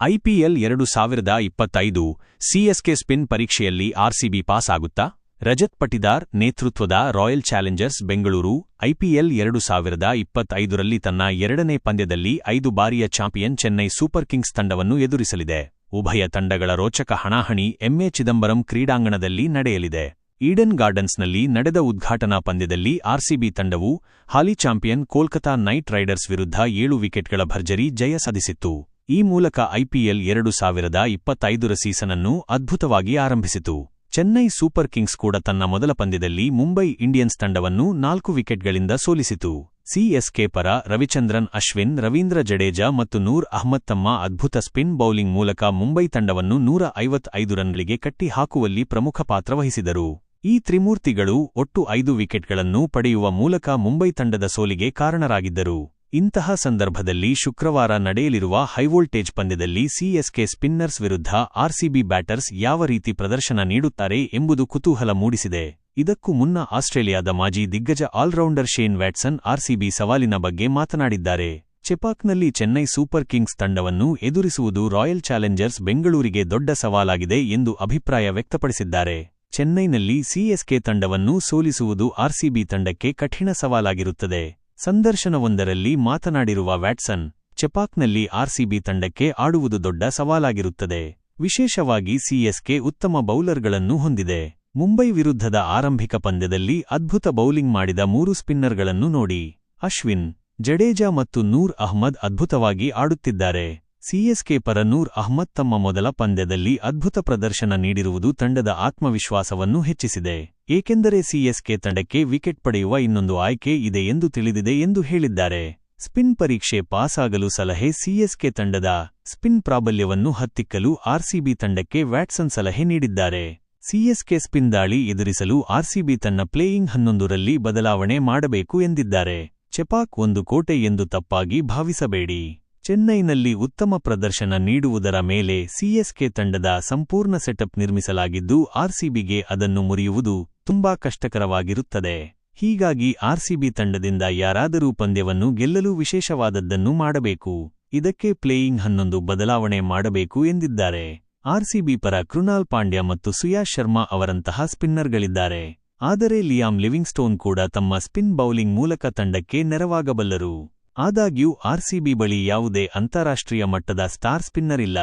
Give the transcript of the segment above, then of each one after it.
IPL 2025 CSK spin ಪರೀಕ್ಷೆಯಲ್ಲಿ RCB pass ಆಗುತ್ತಾ? ರಜತ್ ಪಟಿದಾರ್ ನೇತೃತ್ವದ ರಾಯಲ್ ಚಾಲೆಂಜರ್ಸ್ ಬೆಂಗಳೂರು ಐಪಿಎಲ್ 2025ರಲ್ಲಿ ತನ್ನ ಎರಡನೇ ಪಂದ್ಯದಲ್ಲಿ 5 ಬಾರಿಯ ಚಾಂಪಿಯನ್ ಚೆನ್ನೈ ಸೂಪರ್ ಕಿಂಗ್ಸ್ ತಂಡವನ್ನು ಎದುರಿಸಲಿದೆ. ಉಭಯ ತಂಡಗಳ ರೋಚಕ ಹಣಾಹಣಿ ಎಂಎ ಚಿದಂಬರಂ ಕ್ರೀಡಾಂಗಣದಲ್ಲಿ ನಡೆಯಲಿದೆ. ಈಡನ್ ಗಾರ್ಡನ್ಸ್ನಲ್ಲಿ ನಡೆದ ಉದ್ಘಾಟನಾ ಪಂದ್ಯದಲ್ಲಿ ಆರ್ಸಿಬಿ ತಂಡವು ಹಾಲಿ ಚಾಂಪಿಯನ್ ಕೋಲ್ಕತಾ ನೈಟ್ ರೈಡರ್ಸ್ ವಿರುದ್ಧ 7 ವಿಕೆಟ್ಗಳ ಭರ್ಜರಿ ಜಯ ಸಾಧಿಸಿತ್ತು. ಈ ಮೂಲಕ ಐಪಿಎಲ್ 2025ರ ಸೀಸನನ್ನು ಅದ್ಭುತವಾಗಿ ಆರಂಭಿಸಿತು. ಚೆನ್ನೈ ಸೂಪರ್ ಕಿಂಗ್ಸ್ ಕೂಡ ತನ್ನ ಮೊದಲ ಪಂದ್ಯದಲ್ಲಿ ಮುಂಬೈ ಇಂಡಿಯನ್ಸ್ ತಂಡವನ್ನು 4 ವಿಕೆಟ್ಗಳಿಂದ ಸೋಲಿಸಿತು. ಸಿಎಸ್ಕೆ ಪರ ರವಿಚಂದ್ರನ್ ಅಶ್ವಿನ್, ರವೀಂದ್ರ ಜಡೇಜಾ ಮತ್ತು ನೂರ್ ಅಹ್ಮದ್ ತಮ್ಮ ಅದ್ಭುತ ಸ್ಪಿನ್ ಬೌಲಿಂಗ್ ಮೂಲಕ ಮುಂಬೈ ತಂಡವನ್ನು 155 ರನ್ಗಳಿಗೆ ಕಟ್ಟಿ ಹಾಕುವಲ್ಲಿ ಪ್ರಮುಖ ಪಾತ್ರ ವಹಿಸಿದರು. ಈ ತ್ರಿಮೂರ್ತಿಗಳು ಒಟ್ಟು 5 ವಿಕೆಟ್ಗಳನ್ನು ಪಡೆಯುವ ಮೂಲಕ ಮುಂಬೈ ತಂಡದ ಸೋಲಿಗೆ ಕಾರಣರಾಗಿದ್ದರು. ಇಂತಹ ಸಂದರ್ಭದಲ್ಲಿ ಶುಕ್ರವಾರ ನಡೆಯಲಿರುವ ಹೈವೋಲ್ಟೇಜ್ ಪಂದ್ಯದಲ್ಲಿ ಸಿಎಸ್ಕೆ ಸ್ಪಿನ್ನರ್ಸ್ ವಿರುದ್ಧ ಆರ್ಸಿಬಿ ಬ್ಯಾಟರ್ಸ್ ಯಾವ ರೀತಿ ಪ್ರದರ್ಶನ ನೀಡುತ್ತಾರೆ ಎಂಬುದು ಕುತೂಹಲ ಮೂಡಿಸಿದೆ. ಇದಕ್ಕೂ ಮುನ್ನ ಆಸ್ಟ್ರೇಲಿಯಾದ ಮಾಜಿ ದಿಗ್ಗಜ ಆಲ್ರೌಂಡರ್ ಶೇನ್ ವ್ಯಾಟ್ಸನ್ ಆರ್ಸಿಬಿ ಸವಾಲಿನ ಬಗ್ಗೆ ಮಾತನಾಡಿದ್ದಾರೆ. ಚೆಪಾಕ್ನಲ್ಲಿ ಚೆನ್ನೈ ಸೂಪರ್ ಕಿಂಗ್ಸ್ ತಂಡವನ್ನು ಎದುರಿಸುವುದು ರಾಯಲ್ ಚಾಲೆಂಜರ್ಸ್ ಬೆಂಗಳೂರಿಗೆ ದೊಡ್ಡ ಸವಾಲಾಗಿದೆ ಎಂದು ಅಭಿಪ್ರಾಯ ವ್ಯಕ್ತಪಡಿಸಿದ್ದಾರೆ. ಚೆನ್ನೈನಲ್ಲಿ ಸಿಎಸ್ಕೆ ತಂಡವನ್ನು ಸೋಲಿಸುವುದು ಆರ್ಸಿಬಿ ತಂಡಕ್ಕೆ ಕಠಿಣ ಸವಾಲಾಗಿರುತ್ತದೆ. ಸಂದರ್ಶನವೊಂದರಲ್ಲಿ ಮಾತನಾಡಿರುವ ವ್ಯಾಟ್ಸನ್, ಚೆಪಾಕ್ನಲ್ಲಿ ಆರ್ಸಿಬಿ ತಂಡಕ್ಕೆ ಆಡುವುದು ದೊಡ್ಡ ಸವಾಲಾಗಿರುತ್ತದೆ. ವಿಶೇಷವಾಗಿ ಸಿಎಸ್ಕೆ ಉತ್ತಮ ಬೌಲರ್ಗಳನ್ನು ಹೊಂದಿದೆ. ಮುಂಬೈ ವಿರುದ್ಧದ ಆರಂಭಿಕ ಪಂದ್ಯದಲ್ಲಿ ಅದ್ಭುತ ಬೌಲಿಂಗ್ ಮಾಡಿದ 3 ಸ್ಪಿನ್ನರ್ಗಳನ್ನು ನೋಡಿ. ಅಶ್ವಿನ್, ಜಡೇಜಾ ಮತ್ತು ನೂರ್ ಅಹ್ಮದ್ ಅದ್ಭುತವಾಗಿ ಆಡುತ್ತಿದ್ದಾರೆ. ಸಿಎಸ್ಕೆ ಪರ ನೂರ್ ಅಹ್ಮದ್ ತಮ್ಮ ಮೊದಲ ಪಂದ್ಯದಲ್ಲಿ ಅದ್ಭುತ ಪ್ರದರ್ಶನ ನೀಡಿರುವುದು ತಂಡದ ಆತ್ಮವಿಶ್ವಾಸವನ್ನು ಹೆಚ್ಚಿಸಿದೆ. ಏಕೆಂದರೆ ಸಿಎಸ್ಕೆ ತಂಡಕ್ಕೆ ವಿಕೆಟ್ ಪಡೆಯುವ ಇನ್ನೊಂದು ಆಯ್ಕೆ ಇದೆ ಎಂದು ತಿಳಿದಿದೆ ಎಂದು ಹೇಳಿದ್ದಾರೆ. ಸ್ಪಿನ್ ಪರೀಕ್ಷೆ ಪಾಸಾಗಲು ಸಲಹೆ ಸಿಎಸ್ಕೆ ತಂಡದ ಸ್ಪಿನ್ ಪ್ರಾಬಲ್ಯವನ್ನು ಹತ್ತಿಕ್ಕಲು ಆರ್ಸಿಬಿ ತಂಡಕ್ಕೆ ವ್ಯಾಟ್ಸನ್ ಸಲಹೆ ನೀಡಿದ್ದಾರೆ. ಸಿಎಸ್ಕೆ ಸ್ಪಿನ್ ದಾಳಿ ಎದುರಿಸಲು ಆರ್ಸಿಬಿ ತನ್ನ ಪ್ಲೇಯಿಂಗ್ 11ರಲ್ಲಿ ಬದಲಾವಣೆ ಮಾಡಬೇಕು ಎಂದಿದ್ದಾರೆ. ಚೆಪಾಕ್ ಒಂದು ಕೋಟೆ ಎಂದು ತಪ್ಪಾಗಿ ಭಾವಿಸಬೇಡಿ. ಚೆನ್ನೈನಲ್ಲಿ ಉತ್ತಮ ಪ್ರದರ್ಶನ ನೀಡುವುದರ ಮೇಲೆ ಸಿಎಸ್ಕೆ ತಂಡದ ಸಂಪೂರ್ಣ ಸೆಟಪ್ ನಿರ್ಮಿಸಲಾಗಿದ್ದು ಆರ್ಸಿಬಿಗೆ ಅದನ್ನು ಮುರಿಯುವುದು ತುಂಬಾ ಕಷ್ಟಕರವಾಗಿರುತ್ತದೆ. ಹೀಗಾಗಿ ಆರ್ಸಿಬಿ ತಂಡದಿಂದ ಯಾರಾದರೂ ಪಂದ್ಯವನ್ನು ಗೆಲ್ಲಲು ವಿಶೇಷವಾದದ್ದನ್ನು ಮಾಡಬೇಕು. ಇದಕ್ಕೆ ಪ್ಲೇಯಿಂಗ್ 11 ಬದಲಾವಣೆ ಮಾಡಬೇಕು ಎಂದಿದ್ದಾರೆ. ಆರ್ಸಿಬಿ ಪರ ಕೃನಾಲ್ ಪಾಂಡ್ಯ ಮತ್ತು ಸುಯಾಶ್ ಶರ್ಮಾ ಅವರಂತಹ ಸ್ಪಿನ್ನರ್ಗಳಿದ್ದಾರೆ. ಆದರೆ ಲಿಯಾಮ್ ಲಿವಿಂಗ್ಸ್ಟೋನ್ ಕೂಡ ತಮ್ಮ ಸ್ಪಿನ್ ಬೌಲಿಂಗ್ ಮೂಲಕ ತಂಡಕ್ಕೆ ನೆರವಾಗಬಲ್ಲರು. ಆದಾಗ್ಯೂ ಆರ್ಸಿಬಿ ಬಳಿ ಯಾವುದೇ ಅಂತಾರಾಷ್ಟ್ರೀಯ ಮಟ್ಟದ ಸ್ಟಾರ್ ಸ್ಪಿನ್ನರ್ ಇಲ್ಲ.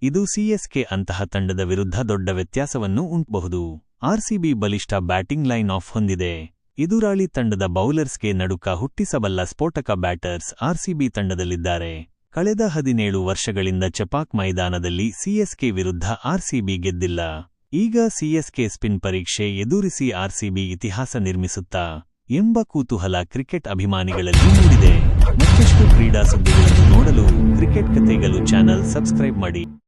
ಇದು ಸಿಎಸ್ಕೆ ಅಂತಹ ತಂಡದ ವಿರುದ್ಧ ದೊಡ್ಡ ವ್ಯತ್ಯಾಸವನ್ನು ಉಂಟಬಹುದು. ಆರ್ಸಿಬಿ ಬಲಿಷ್ಠ ಬ್ಯಾಟಿಂಗ್ ಲೈನ್ ಆಫ್ ಹೊಂದಿದೆ. ಎದುರಾಳಿ ತಂಡದ ಬೌಲರ್ಸ್ಗೆ ನಡುಕ ಹುಟ್ಟಿಸಬಲ್ಲ ಸ್ಫೋಟಕ ಬ್ಯಾಟರ್ಸ್ ಆರ್ಸಿಬಿ ತಂಡದಲ್ಲಿದ್ದಾರೆ. ಕಳೆದ 17 ವರ್ಷಗಳಿಂದ ಚೆಪಾಕ್ ಮೈದಾನದಲ್ಲಿ ಸಿಎಸ್ಕೆ ವಿರುದ್ಧ ಆರ್ಸಿಬಿ ಗೆದ್ದಿಲ್ಲ. ಈಗ ಸಿಎಸ್ಕೆ ಸ್ಪಿನ್ ಪರೀಕ್ಷೆ ಎದುರಿಸಿ ಆರ್ಸಿಬಿ ಇತಿಹಾಸ ನಿರ್ಮಿಸುತ್ತಾ ಎಂಬ ಕುತೂಹಲ ಕ್ರಿಕೆಟ್ ಅಭಿಮಾನಿಗಳಲ್ಲಿ ಮೂಡಿದೆ. ಮತ್ತಷ್ಟು ಕ್ರೀಡಾ ಸುದ್ದಿಗಳನ್ನು ನೋಡಲು ಕ್ರಿಕೆಟ್ ಕಥೆಗಳು ಚಾನೆಲ್ ಸಬ್ಸ್ಕ್ರೈಬ್ ಮಾಡಿ.